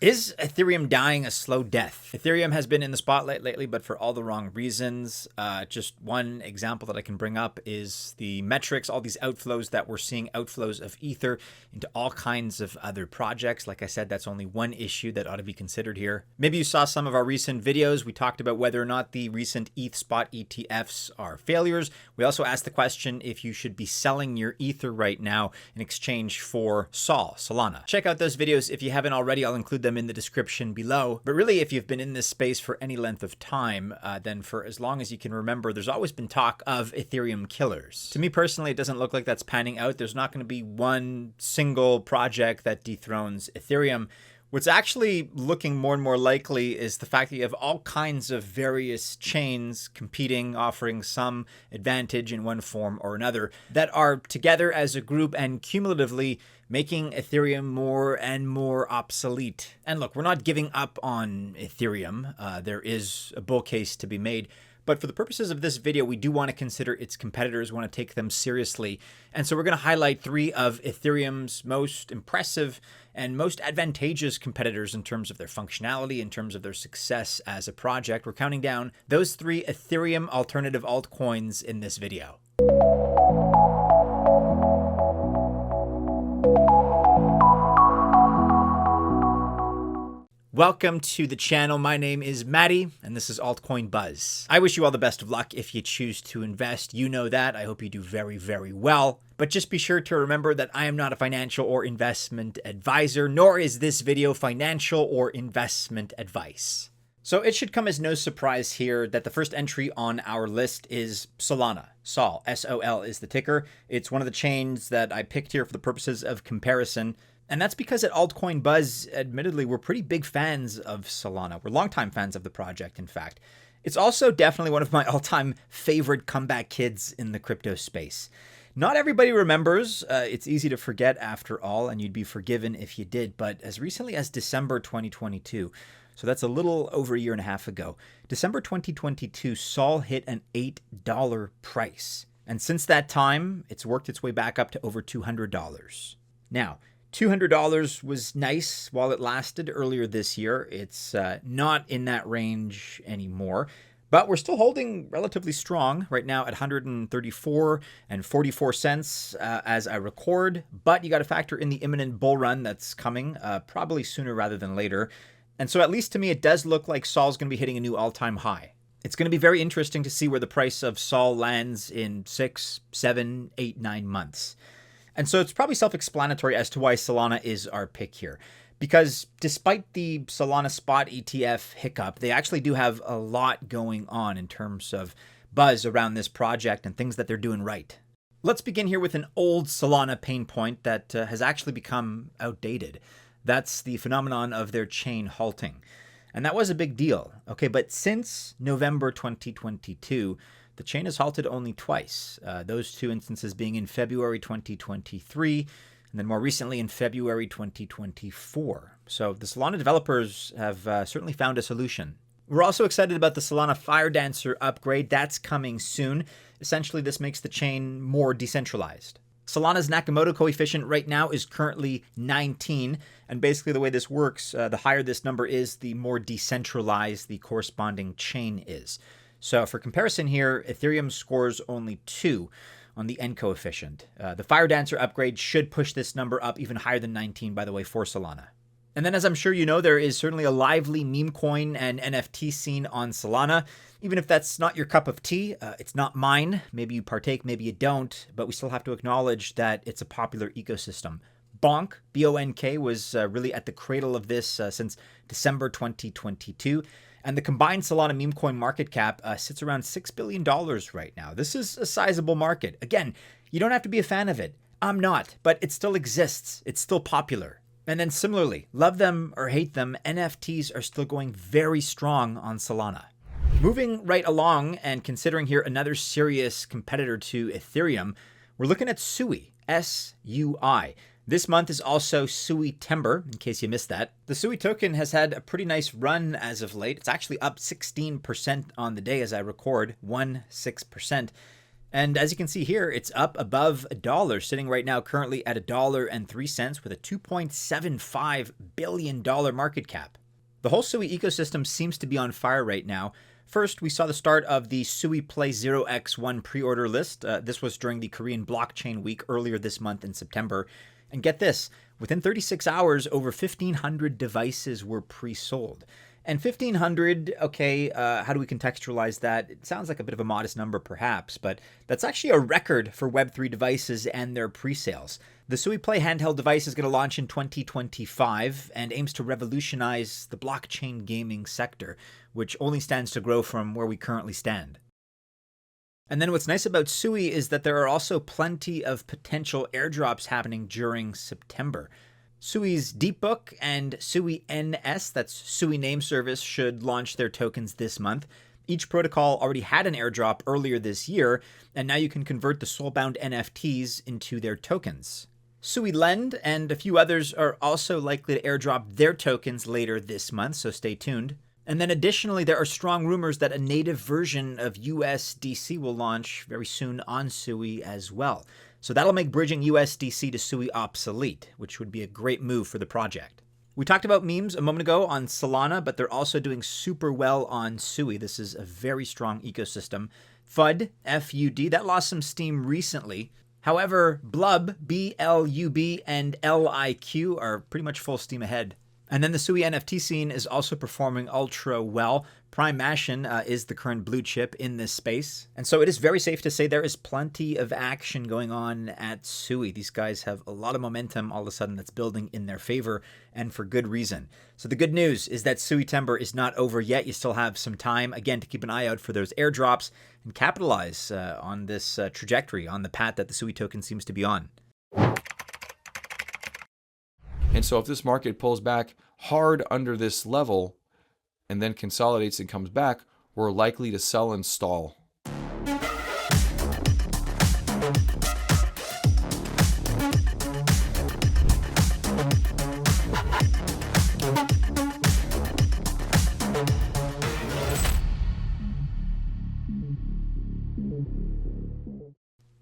Is Ethereum dying a slow death? Ethereum has been in the spotlight lately, but for all the wrong reasons. Just one example that I can bring up is the metrics, all these outflows that we're seeing, outflows of Ether into all kinds of other projects. Like I said, that's only one issue that ought to be considered here. Maybe you saw some of our recent videos. We talked about whether or not the recent ETH spot ETFs are failures. We also asked the question if you should be selling your Ether right now in exchange for SOL, Solana. Check out those videos if you haven't already. I'll include them in the description below. But really, if you've been in this space for any length of time, then for as long as you can remember, there's always been talk of Ethereum killers. To me personally, it doesn't look like that's panning out. There's not going to be one single project that dethrones Ethereum. What's actually looking more and more likely is the fact that you have all kinds of various chains competing, offering some advantage in one form or another, that are together as a group and cumulatively making Ethereum more and more obsolete. And look, we're not giving up on Ethereum. There is a bull case to be made. But for the purposes of this video, we do want to consider its competitors, we want to take them seriously. And so we're going to highlight three of Ethereum's most impressive and most advantageous competitors in terms of their functionality, in terms of their success as a project. We're counting down those three Ethereum alternative altcoins in this video. Welcome to the channel. My name is Maddie, and this is Altcoin Buzz. I wish you all the best of luck if you choose to invest. You know that. I hope you do very, very well. But just be sure to remember that I am not a financial or investment advisor, nor is this video financial or investment advice. So it should come as no surprise here that the first entry on our list is Solana. SOL, S-O-L is the ticker. It's one of the chains that I picked here for the purposes of comparison. And that's because at Altcoin Buzz, admittedly, we're pretty big fans of Solana. We're longtime fans of the project, in fact. It's also definitely one of my all-time favorite comeback kids in the crypto space. Not everybody remembers. It's easy to forget after all, and you'd be forgiven if you did. But as recently as December 2022, so that's a little over a year and a half ago, December 2022, SOL hit an $8 price. And since that time, it's worked its way back up to over $200. Now, $200 was nice while it lasted earlier this year. It's not in that range anymore, but we're still holding relatively strong right now at 134 and 44 cents as I record. But you got to factor in the imminent bull run that's coming, probably sooner rather than later. And so at least to me, it does look like SOL is going to be hitting a new all-time high. It's going to be very interesting to see where the price of SOL lands in 6, 7, 8, 9 months. And so it's probably self-explanatory as to why Solana is our pick here. Because despite the Solana spot ETF hiccup, they actually do have a lot going on in terms of buzz around this project and things that they're doing right. Let's begin here with an old Solana pain point that has actually become outdated. That's the phenomenon of their chain halting. And that was a big deal. Okay, but since November 2022, the chain has halted only twice, those two instances being in February 2023, and then more recently in February 2024. So the Solana developers have certainly found a solution. We're also excited about the Solana Fire Dancer upgrade. That's coming soon. Essentially, this makes the chain more decentralized. Solana's Nakamoto coefficient right now is currently 19, and basically the way this works, the higher this number is, the more decentralized the corresponding chain is. So for comparison here, Ethereum scores only 2 on the N coefficient. The Fire Dancer upgrade should push this number up even higher than 19, by the way, for Solana. And then as I'm sure you know, there is certainly a lively meme coin and NFT scene on Solana. Even if that's not your cup of tea, it's not mine. Maybe you partake, maybe you don't, but we still have to acknowledge that it's a popular ecosystem. Bonk, B-O-N-K, was really at the cradle of this since December 2022. And the combined Solana meme coin market cap sits around $6 billion right now. This is a sizable market. Again, you don't have to be a fan of it. I'm not, but it still exists. It's still popular. And then similarly, love them or hate them, NFTs are still going very strong on Solana. Moving right along and considering here another serious competitor to Ethereum, we're looking at SUI, S-U-I. This month is also SUI Timber, in case you missed that. The SUI token has had a pretty nice run as of late. It's actually up 16% on the day as I record, 16%. And as you can see here, it's up above $1, sitting right now currently at $1.03 with a $2.75 billion market cap. The whole SUI ecosystem seems to be on fire right now. First, we saw the start of the SUI Play 0x1 pre-order list. This was during the Korean Blockchain Week earlier this month in September. And get this, within 36 hours, over 1,500 devices were pre-sold. And 1,500, okay, how do we contextualize that? It sounds like a bit of a modest number perhaps, but that's actually a record for Web3 devices and their pre-sales. The SUI Play handheld device is going to launch in 2025 and aims to revolutionize the blockchain gaming sector, which only stands to grow from where we currently stand. And then what's nice about SUI is that there are also plenty of potential airdrops happening during September. SUI's DeepBook and SUI NS, that's SUI Name Service, should launch their tokens this month. Each protocol already had an airdrop earlier this year, and now you can convert the soulbound NFTs into their tokens. SUI Lend and a few others are also likely to airdrop their tokens later this month, so stay tuned. And then additionally, there are strong rumors that a native version of USDC will launch very soon on SUI as well. So that'll make bridging USDC to SUI obsolete, which would be a great move for the project. We talked about memes a moment ago on Solana, but they're also doing super well on SUI. This is a very strong ecosystem. FUD, F-U-D, that lost some steam recently. However, Blub, B-L-U-B, and L-I-Q are pretty much full steam ahead. And then the SUI NFT scene is also performing ultra well. Prime Machine is the current blue chip in this space. And so it is very safe to say there is plenty of action going on at SUI. These guys have a lot of momentum all of a sudden that's building in their favor, and for good reason. So the good news is that SUItember is not over yet. You still have some time, again, to keep an eye out for those airdrops and capitalize on this trajectory, on the path that the SUI token seems to be on. And so if this market pulls back hard under this level and then consolidates and comes back, we're likely to sell and stall.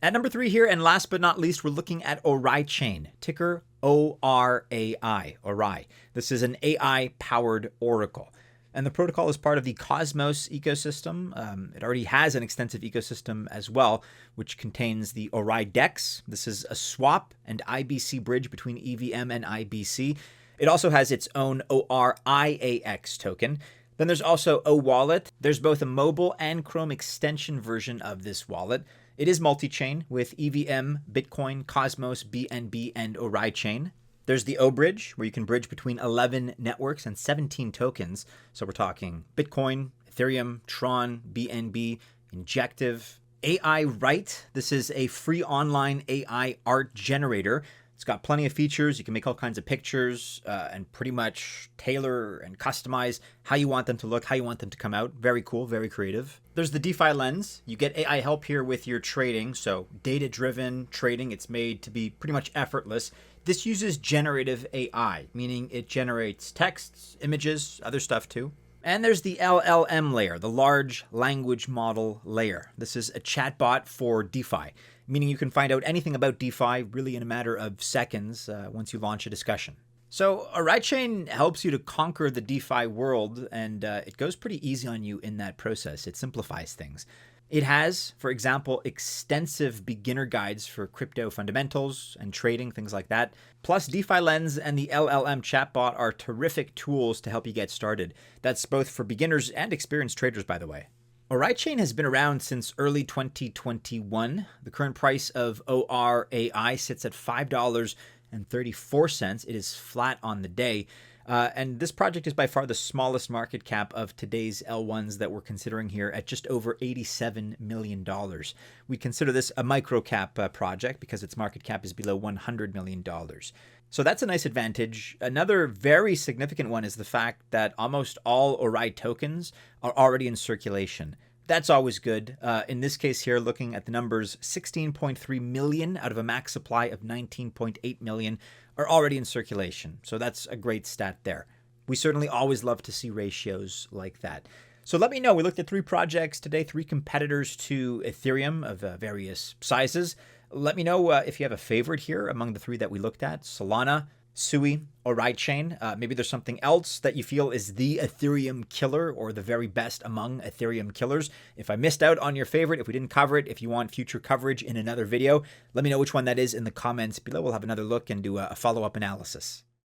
At number 3 here, and last but not least, we're looking at Oraichain, ticker ORAI, ORAI. This is an AI-powered oracle. And the protocol is part of the Cosmos ecosystem. It already has an extensive ecosystem as well, which contains the ORAI DEX. This is a swap and IBC bridge between EVM and IBC. It also has its own ORIAX token. Then there's also OWallet. There's both a mobile and Chrome extension version of this wallet. It is multi-chain with EVM, Bitcoin, Cosmos, BNB, and Oraichain. There's the O-Bridge, where you can bridge between 11 networks and 17 tokens. So we're talking Bitcoin, Ethereum, Tron, BNB, Injective. AI Write, this is a free online AI art generator. It's got plenty of features. You can make all kinds of pictures and pretty much tailor and customize how you want them to look, how you want them to come out. Very cool, very creative. There's the DeFi lens. You get AI help here with your trading. So data-driven trading, it's made to be pretty much effortless. This uses generative AI, meaning it generates texts, images, other stuff too. And there's the LLM layer, the large language model layer. This is a chatbot for DeFi, meaning you can find out anything about DeFi really in a matter of seconds once you launch a discussion. So Oraichain helps you to conquer the DeFi world, and it goes pretty easy on you in that process. It simplifies things. It has, for example, extensive beginner guides for crypto fundamentals and trading, things like that. Plus, DeFi Lens and the LLM chatbot are terrific tools to help you get started. That's both for beginners and experienced traders, by the way. Oraichain has been around since early 2021. The current price of ORAI sits at $5.34. It is flat on the day. And this project is by far the smallest market cap of today's L1s that we're considering here at just over $87 million. We consider this a micro cap project because its market cap is below $100 million. So that's a nice advantage. Another very significant one is the fact that almost all ORAI tokens are already in circulation. That's always good. In this case here, looking at the numbers, 16.3 million out of a max supply of 19.8 million are already in circulation. So that's a great stat there. We certainly always love to see ratios like that. So let me know. We looked at 3 projects today, 3 competitors to Ethereum of various sizes. Let me know if you have a favorite here among the 3 that we looked at: Solana, Sui, Oraichain. Maybe there's something else that you feel is the Ethereum killer or the very best among Ethereum killers. If I missed out on your favorite, if we didn't cover it, if you want future coverage in another video, let me know which one that is in the comments below. We'll have another look and do a follow-up analysis.